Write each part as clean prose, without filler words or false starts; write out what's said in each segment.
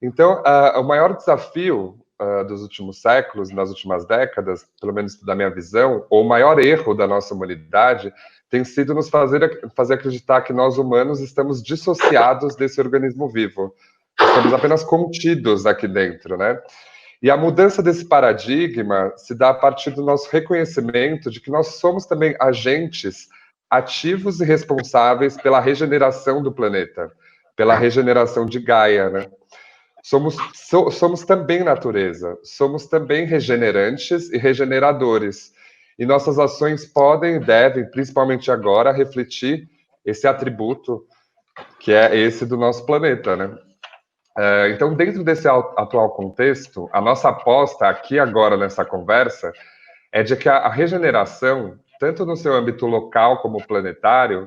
Então, o maior desafio dos últimos séculos, nas últimas décadas, pelo menos da minha visão, ou o maior erro da nossa humanidade, tem sido nos fazer acreditar que nós humanos estamos dissociados desse organismo vivo. Estamos apenas contidos aqui dentro, né? E a mudança desse paradigma se dá a partir do nosso reconhecimento de que nós somos também agentes ativos e responsáveis pela regeneração do planeta, pela regeneração de Gaia, né? Somos também natureza, somos também regenerantes e regeneradores. E nossas ações podem e devem, principalmente agora, refletir esse atributo que é esse do nosso planeta, né? Então, dentro desse atual contexto, a nossa aposta aqui agora nessa conversa é de que a regeneração, tanto no seu âmbito local como planetário,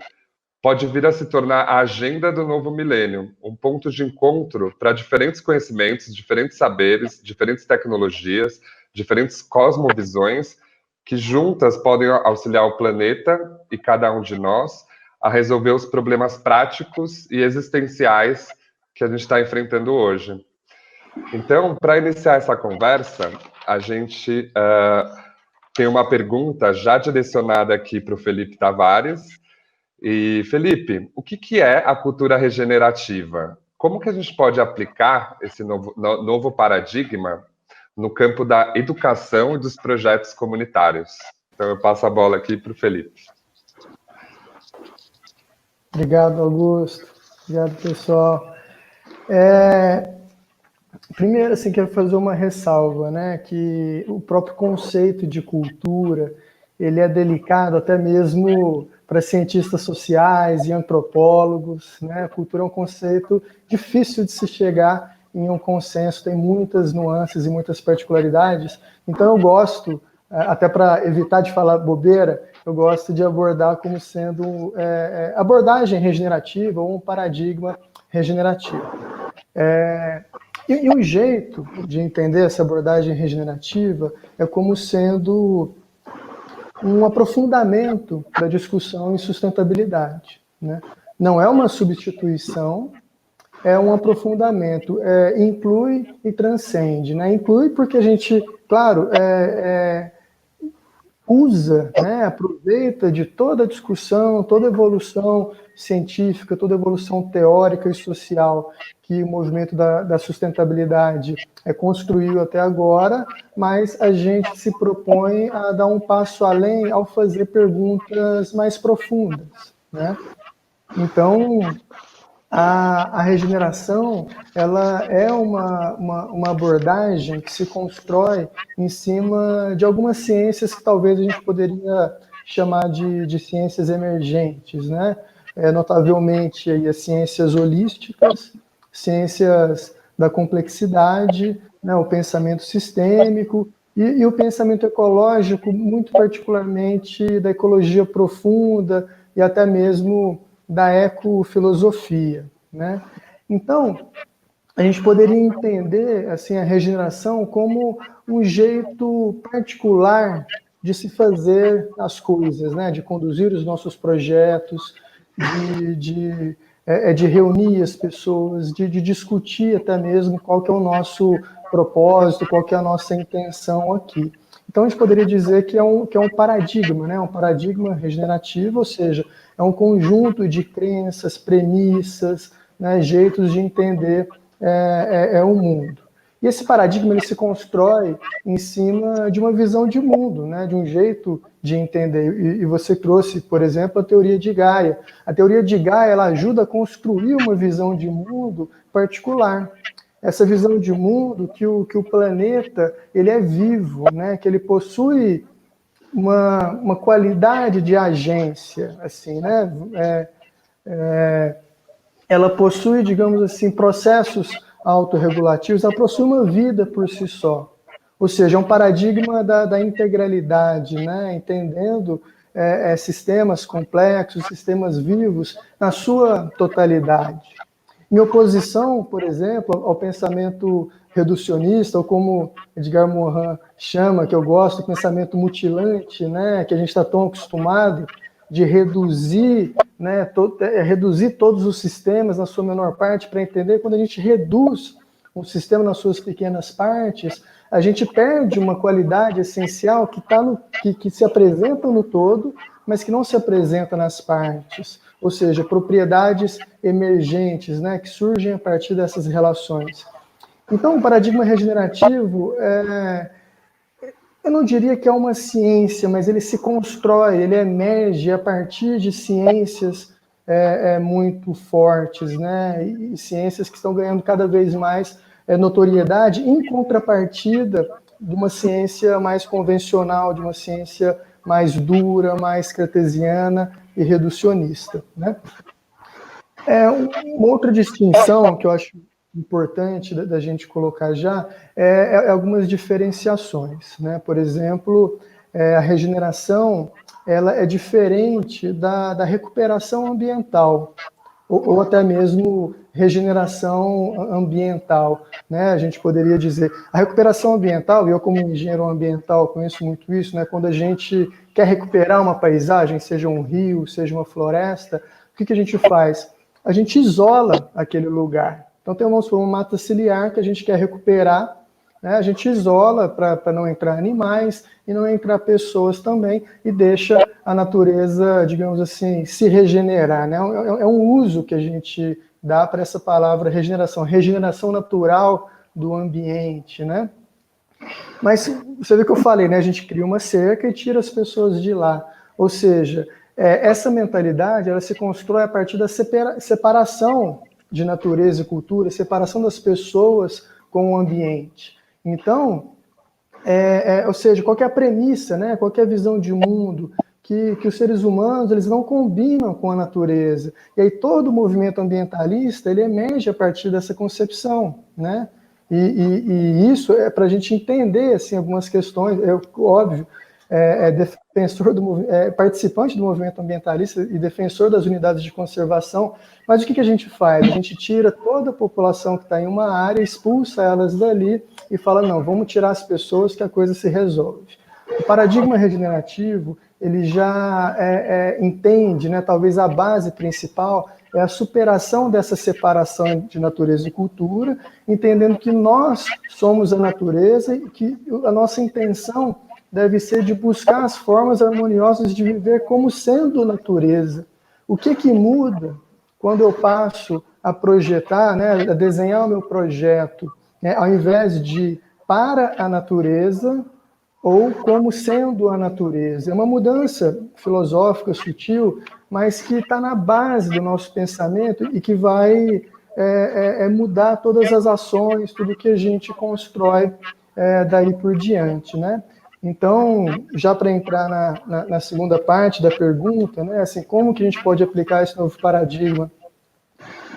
pode vir a se tornar a agenda do novo milênio, um ponto de encontro para diferentes conhecimentos, diferentes saberes, diferentes tecnologias, diferentes cosmovisões, que juntas podem auxiliar o planeta e cada um de nós a resolver os problemas práticos e existenciais que a gente está enfrentando hoje. Então, para iniciar essa conversa, a gente tem uma pergunta já direcionada aqui para o Felipe Tavares. E, Felipe, o que é a cultura regenerativa? Como que a gente pode aplicar esse novo paradigma no campo da educação e dos projetos comunitários? Então, eu passo a bola aqui para o Felipe. Obrigado, Augusto. Obrigado, pessoal. Primeiro, assim, quero fazer uma ressalva, né, que o próprio conceito de cultura, ele é delicado até mesmo para cientistas sociais e antropólogos, né? A cultura é um conceito difícil de se chegar em um consenso, tem muitas nuances e muitas particularidades, então eu gosto, até para evitar de falar bobeira, eu gosto de abordar como sendo abordagem regenerativa ou um paradigma regenerativo. E um jeito de entender essa abordagem regenerativa é como sendo um aprofundamento da discussão em sustentabilidade, né? Não é uma substituição, é um aprofundamento, inclui e transcende, né? Inclui porque a gente, claro, usa, né, aproveita de toda a discussão, toda a evolução científica, toda a evolução teórica e social que o movimento da sustentabilidade construiu até agora, mas a gente se propõe a dar um passo além ao fazer perguntas mais profundas, né? Então, a regeneração, ela é uma abordagem que se constrói em cima de algumas ciências que talvez a gente poderia chamar de ciências emergentes, né? Notavelmente aí, as ciências holísticas, ciências da complexidade, né? O pensamento sistêmico e o pensamento ecológico, muito particularmente da ecologia profunda e até mesmo da ecofilosofia, né? Então, a gente poderia entender assim, a regeneração como um jeito particular de se fazer as coisas, né? De conduzir os nossos projetos, de reunir as pessoas, de discutir até mesmo qual que é o nosso propósito, qual que é a nossa intenção aqui. Então, a gente poderia dizer que é um paradigma, né? Um paradigma regenerativo, ou seja, é um conjunto de crenças, premissas, né? Jeitos de entender o mundo. E esse paradigma ele se constrói em cima de uma visão de mundo, né? De um jeito de entender. E você trouxe, por exemplo, a teoria de Gaia. A teoria de Gaia ela ajuda a construir uma visão de mundo particular. Essa visão de mundo que o planeta ele é vivo, né? Que ele possui uma qualidade de agência, assim, né? Ela possui, digamos assim, processos autorregulativos, ela possui uma vida por si só. Ou seja, é um paradigma da integralidade, né? Entendendo sistemas complexos, sistemas vivos na sua totalidade. Em oposição, por exemplo, ao pensamento reducionista, ou como Edgar Morin chama, que eu gosto, o pensamento mutilante, né, que a gente está tão acostumado de reduzir, né, reduzir todos os sistemas na sua menor parte para entender quando a gente reduz um sistema nas suas pequenas partes, a gente perde uma qualidade essencial que se apresenta no todo, mas que não se apresenta nas partes, ou seja, propriedades emergentes, né, que surgem a partir dessas relações. Então, o paradigma regenerativo, eu não diria que é uma ciência, mas ele se constrói, ele emerge a partir de ciências muito fortes, né, e ciências que estão ganhando cada vez mais notoriedade, em contrapartida de uma ciência mais convencional, de uma ciência mais dura, mais cartesiana e reducionista, né? Uma outra distinção que eu acho importante da gente colocar já algumas diferenciações, né? Por exemplo, a regeneração ela é diferente da recuperação ambiental, ou até mesmo regeneração ambiental, né? A gente poderia dizer, a recuperação ambiental, e eu como engenheiro ambiental conheço muito isso, né? Quando a gente quer recuperar uma paisagem, seja um rio, seja uma floresta, o que a gente faz? A gente isola aquele lugar. Então tem uma mata ciliar que a gente quer recuperar, né? A gente isola para não entrar animais e não entrar pessoas também, e deixa a natureza, digamos assim, se regenerar, né? É um uso que a gente dá para essa palavra regeneração natural do ambiente, né? Mas você vê que eu falei, né? A gente cria uma cerca e tira as pessoas de lá. Ou seja, essa mentalidade ela se constrói a partir da separação de natureza e cultura, separação das pessoas com o ambiente. Então, ou seja, qual que é a premissa, né? Qual que é a visão de mundo? Que os seres humanos eles não combinam com a natureza. E aí todo o movimento ambientalista ele emerge a partir dessa concepção, né? E isso é para a gente entender assim, algumas questões, óbvio, participante do movimento ambientalista e defensor das unidades de conservação, mas o que a gente faz? A gente tira toda a população que está em uma área, expulsa elas dali e fala, não, vamos tirar as pessoas que a coisa se resolve. O paradigma regenerativo, ele já entende, né, talvez a base principal é a superação dessa separação de natureza e cultura, entendendo que nós somos a natureza e que a nossa intenção deve ser de buscar as formas harmoniosas de viver como sendo natureza. O que muda quando eu passo a projetar, né, a desenhar o meu projeto, né, ao invés de para a natureza ou como sendo a natureza? É uma mudança filosófica, sutil, mas que está na base do nosso pensamento e que vai mudar todas as ações, tudo que a gente constrói daí por diante, né? Então, já para entrar na segunda parte da pergunta, né, assim, como que a gente pode aplicar esse novo paradigma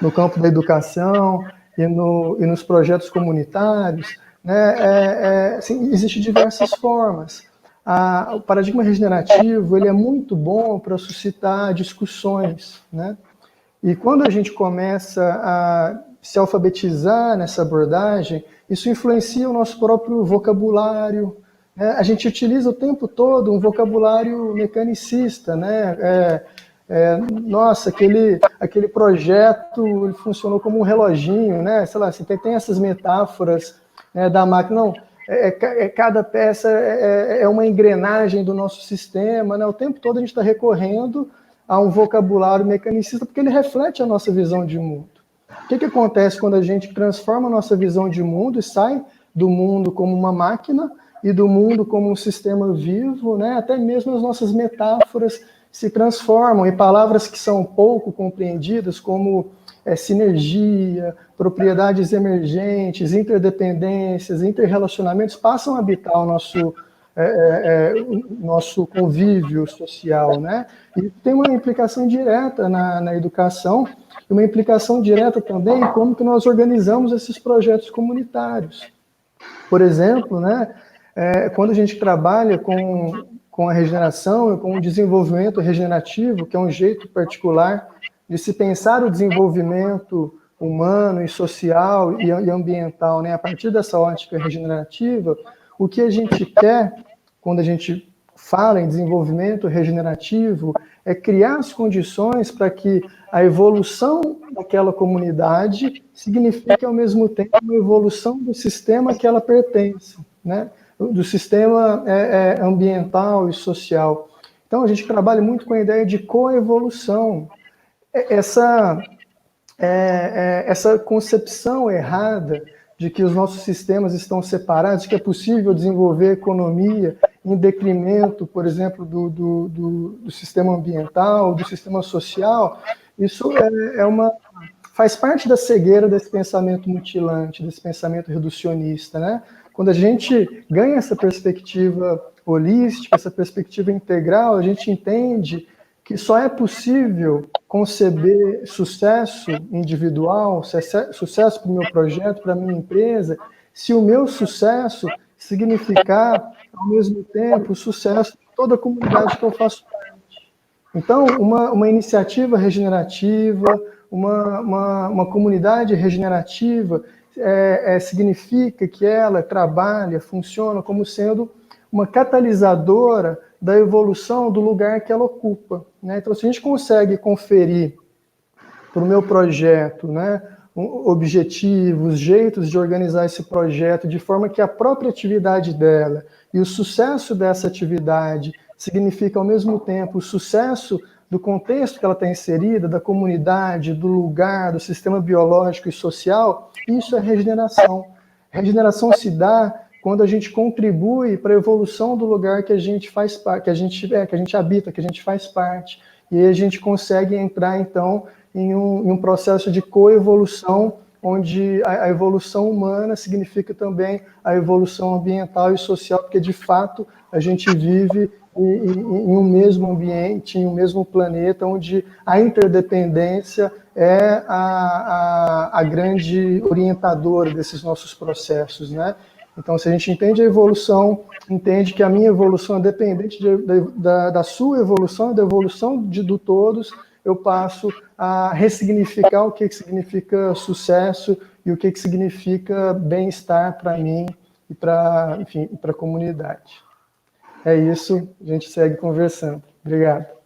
no campo da educação e nos projetos comunitários, né, assim, existem diversas formas. O paradigma regenerativo ele é muito bom para suscitar discussões, né? E quando a gente começa a se alfabetizar nessa abordagem, isso influencia o nosso próprio vocabulário. A gente utiliza o tempo todo um vocabulário mecanicista, né? Nossa, aquele projeto ele funcionou como um reloginho, né? Sei lá, você tem essas metáforas, né, da máquina. Não, cada peça é uma engrenagem do nosso sistema, né? O tempo todo a gente está recorrendo a um vocabulário mecanicista porque ele reflete a nossa visão de mundo. O que acontece quando a gente transforma a nossa visão de mundo e sai do mundo como uma máquina e do mundo como um sistema vivo, né? Até mesmo as nossas metáforas se transformam em palavras que são pouco compreendidas, como sinergia, propriedades emergentes, interdependências, interrelacionamentos, passam a habitar o nosso convívio social, né? E tem uma implicação direta na educação, e uma implicação direta também em como que nós organizamos esses projetos comunitários. Por exemplo, né, quando a gente trabalha com a regeneração e com o desenvolvimento regenerativo, que é um jeito particular de se pensar o desenvolvimento humano e social e ambiental, né, a partir dessa ótica regenerativa, o que a gente quer quando a gente fala em desenvolvimento regenerativo é criar as condições para que a evolução daquela comunidade signifique, ao mesmo tempo, uma evolução do sistema que ela pertence, né? Do sistema ambiental e social. Então, a gente trabalha muito com a ideia de coevolução. Essa concepção errada de que os nossos sistemas estão separados, que é possível desenvolver economia em detrimento, por exemplo, do sistema ambiental, do sistema social, isso faz parte da cegueira desse pensamento mutilante, desse pensamento reducionista, né? Quando a gente ganha essa perspectiva holística, essa perspectiva integral, a gente entende que só é possível conceber sucesso individual, sucesso para o meu projeto, para a minha empresa, se o meu sucesso significar, ao mesmo tempo, o sucesso de toda a comunidade que eu faço parte. Então, uma iniciativa regenerativa, uma comunidade regenerativa, significa que ela trabalha, funciona como sendo uma catalisadora da evolução do lugar que ela ocupa, né? Então, se a gente consegue conferir para o meu projeto, né, objetivos, jeitos de organizar esse projeto, de forma que a própria atividade dela e o sucesso dessa atividade significa, ao mesmo tempo, o sucesso do contexto que ela está inserida, da comunidade, do lugar, do sistema biológico e social, isso é regeneração. Regeneração se dá quando a gente contribui para a evolução do lugar que a gente faz parte, que a gente habita, que a gente faz parte. E aí a gente consegue entrar, então, em um processo de coevolução, onde a evolução humana significa também a evolução ambiental e social, porque, de fato, a gente vive em um mesmo ambiente, em um mesmo planeta, onde a interdependência é a grande orientadora desses nossos processos, né? Então, se a gente entende a evolução, entende que a minha evolução é dependente da sua evolução, da evolução do todos, eu passo a ressignificar o que significa sucesso e o que significa bem-estar para mim e para, enfim, para a comunidade. É isso, a gente segue conversando. Obrigado.